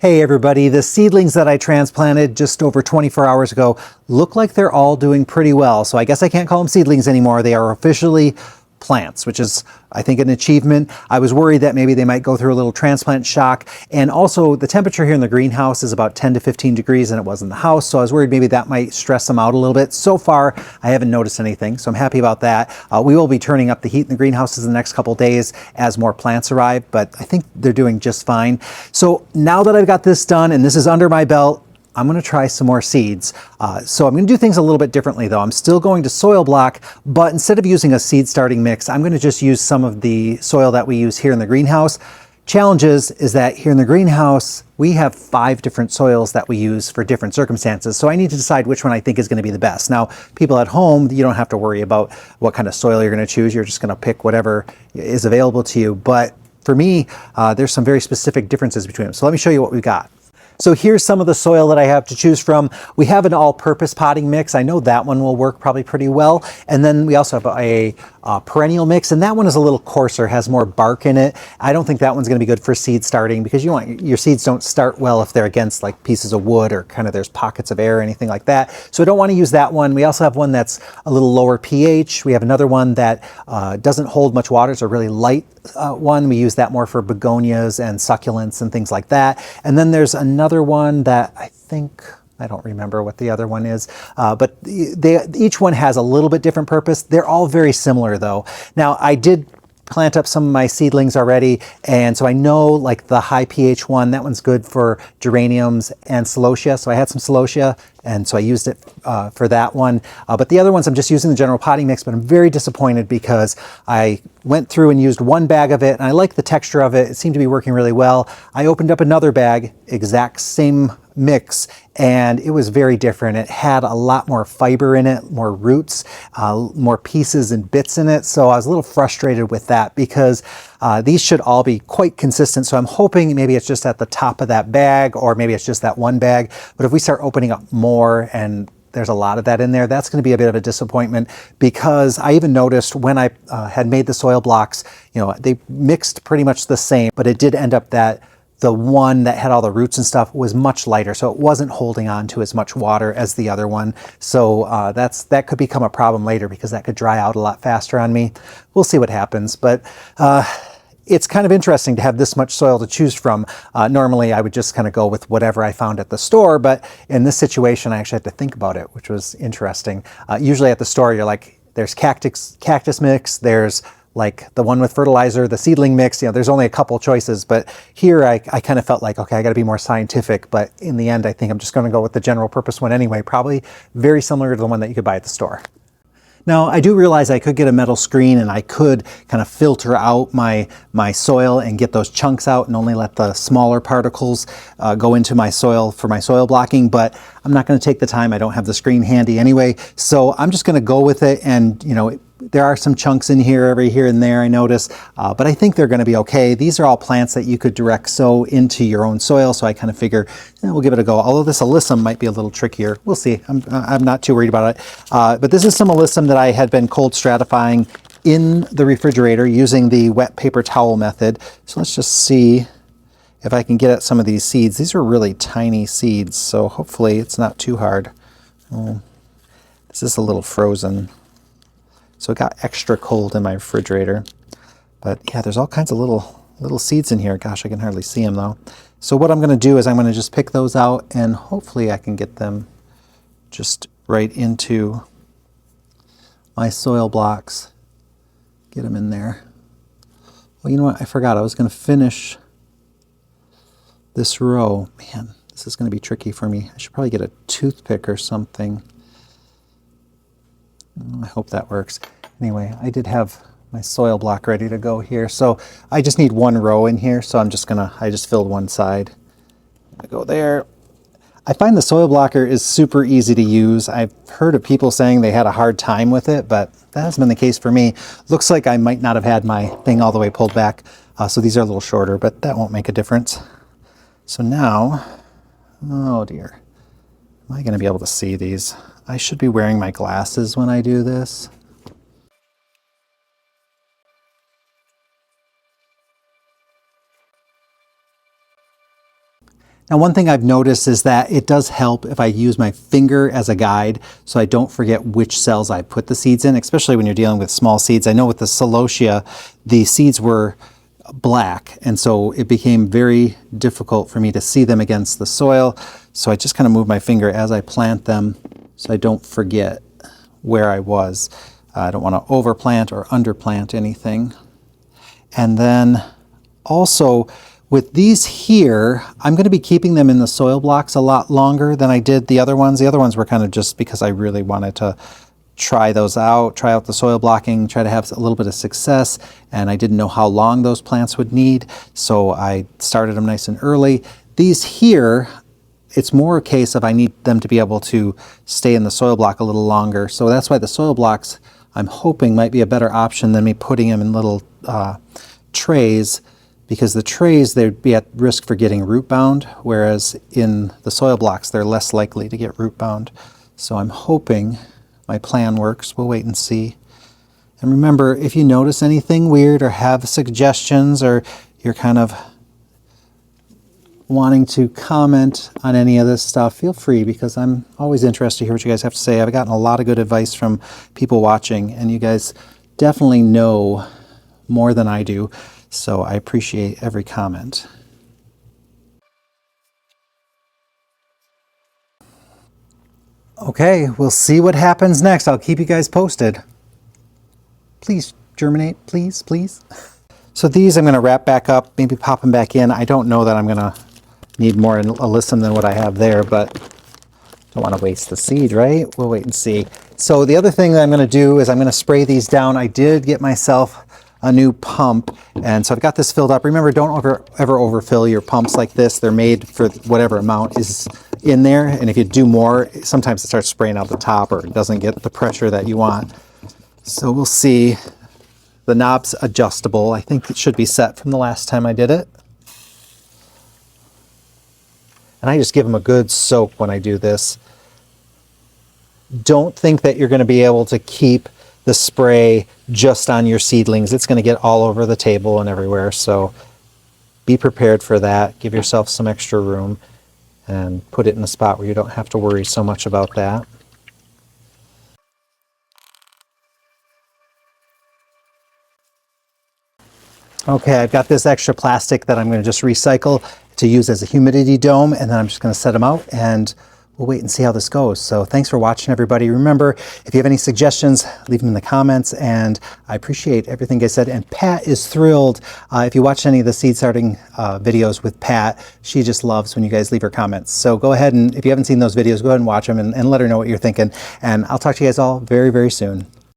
Hey everybody, the seedlings that I transplanted just over 24 hours ago look like they're all doing pretty well. So I guess I can't call them seedlings anymore. They are officially plants, which is, I think, an achievement. I was worried that maybe they might go through a little transplant shock. And also the temperature here in the greenhouse is about 10 to 15 degrees and it was in the house. So I was worried maybe that might stress them out a little bit. So far, I haven't noticed anything. So I'm happy about that. We will be turning up the heat in the greenhouses in the next couple days as more plants arrive, but I think they're doing just fine. So now that I've got this done and this is under my belt, I'm going to try some more seeds. So I'm going to do things a little bit differently though. I'm still going to soil block, but instead of using a seed starting mix, I'm going to just use some of the soil that we use here in the greenhouse. Challenge is that here in the greenhouse, we have 5 different soils that we use for different circumstances. So I need to decide which one I think is going to be the best. Now, people at home, you don't have to worry about what kind of soil you're going to choose. You're just going to pick whatever is available to you. But for me, there's some very specific differences between them. So let me show you what we've got. So here's some of the soil that I have to choose from. We have an all-purpose potting mix. I know that one will work probably pretty well. And then we also have a perennial mix, and that one is a little coarser, has more bark in it. I don't think that one's going to be good for seed starting because your seeds don't start well if they're against like pieces of wood or kind of there's pockets of air or anything like that. So I don't want to use that one. We also have one that's a little lower pH. We have another one that doesn't hold much water. It's a really light one. We use that more for begonias and succulents and things like that. And then there's another one that I don't remember what the other one is, but each one has a little bit different purpose. They're all very similar though. Now I did plant up some of my seedlings already, and so I know like the high pH one, that one's good for geraniums and celosia. So I had some celosia and so I used it for that one. But the other ones I'm just using the general potting mix, but I'm very disappointed because I went through and used one bag of it and I like the texture of it. It seemed to be working really well. I opened up another bag, exact same mix, and it was very different. It had a lot more fiber in it, more roots, more pieces and bits in it. So I was a little frustrated with that because these should all be quite consistent. So I'm hoping maybe it's just at the top of that bag or maybe it's just that one bag. But if we start opening up more and there's a lot of that in there, that's going to be a bit of a disappointment because I even noticed when I had made the soil blocks, they mixed pretty much the same, but it did end up that the one that had all the roots and stuff was much lighter, so it wasn't holding on to as much water as the other one. So that could become a problem later because that could dry out a lot faster on me. We'll see what happens, but it's kind of interesting to have this much soil to choose from. Normally I would just kind of go with whatever I found at the store, but in this situation I actually had to think about it, which was interesting. Usually at the store you're like, there's cactus mix, there's like the one with fertilizer, the seedling mix, there's only a couple choices, but here I kind of felt like, okay, I got to be more scientific, but in the end, I think I'm just going to go with the general purpose one anyway, probably very similar to the one that you could buy at the store. Now, I do realize I could get a metal screen and I could kind of filter out my soil and get those chunks out and only let the smaller particles go into my soil for my soil blocking, but I'm not going to take the time. I don't have the screen handy anyway, so I'm just going to go with it. And there are some chunks in here, every here and there I notice, but I think they're going to be okay. These are all plants that you could direct sow into your own soil, so I kind of figure we'll give it a go. Although this alyssum might be a little trickier. We'll see. I'm not too worried about it. But this is some alyssum that I had been cold stratifying in the refrigerator using the wet paper towel method. So let's just see if I can get at some of these seeds. These are really tiny seeds, so hopefully it's not too hard. This is a little frozen. So it got extra cold in my refrigerator. But yeah, there's all kinds of little seeds in here. Gosh, I can hardly see them though. So what I'm going to do is I'm going to just pick those out and hopefully I can get them just right into my soil blocks. Get them in there. Well, you know what? I forgot. I was going to finish this row. Man, this is going to be tricky for me. I should probably get a toothpick or something. I hope that works. Anyway, I did have my soil block ready to go here. So I just need one row in here. So I just filled one side. I go there. I find the soil blocker is super easy to use. I've heard of people saying they had a hard time with it, but that hasn't been the case for me. Looks like I might not have had my thing all the way pulled back. So these are a little shorter, but that won't make a difference. So now, oh dear, am I going to be able to see these? I should be wearing my glasses when I do this. Now, one thing I've noticed is that it does help if I use my finger as a guide so I don't forget which cells I put the seeds in, especially when you're dealing with small seeds. I know with the celosia, the seeds were black, and so it became very difficult for me to see them against the soil. So I just kind of move my finger as I plant them so I don't forget where I was. I don't want to overplant or underplant anything. And then also, with these here, I'm going to be keeping them in the soil blocks a lot longer than I did the other ones. The other ones were kind of just because I really wanted to try those out, try out the soil blocking, try to have a little bit of success, and I didn't know how long those plants would need, so I started them nice and early. These here, it's more a case of I need them to be able to stay in the soil block a little longer, so that's why the soil blocks I'm hoping might be a better option than me putting them in little trays, because the trays, they'd be at risk for getting root bound, whereas in the soil blocks, they're less likely to get root bound. So I'm hoping my plan works. We'll wait and see. And remember, if you notice anything weird or have suggestions, or you're kind of wanting to comment on any of this stuff, feel free, because I'm always interested to hear what you guys have to say. I've gotten a lot of good advice from people watching, and you guys definitely know more than I do. So I appreciate every comment. Okay, we'll see what happens next. I'll keep you guys posted. Please germinate, please, please. So these I'm going to wrap back up, maybe pop them back in. I don't know that I'm going to need more alyssum than what I have there, but don't want to waste the seed, right? We'll wait and see. So the other thing that I'm going to do is I'm going to spray these down. I did get myself a new pump, and so I've got this filled up. Remember, don't ever overfill your pumps like this. They're made for whatever amount is in there, and if you do more, sometimes it starts spraying out the top or it doesn't get the pressure that you want. So we'll see. The knob's adjustable. I think it should be set from the last time I did it. And I just give them a good soak when I do this. Don't think that you're going to be able to keep the spray just on your seedlings. It's going to get all over the table and everywhere, so be prepared for that. Give yourself some extra room and put it in a spot where you don't have to worry so much about that. Okay, I've got this extra plastic that I'm going to just recycle to use as a humidity dome, and then I'm just going to set them out and we'll wait and see how this goes. So thanks for watching, everybody. Remember, if you have any suggestions, leave them in the comments, and I appreciate everything I said. And Pat is thrilled. If you watch any of the seed starting videos with Pat, she just loves when you guys leave her comments. So go ahead, and if you haven't seen those videos, go ahead and watch them and let her know what you're thinking. And I'll talk to you guys all very, very soon.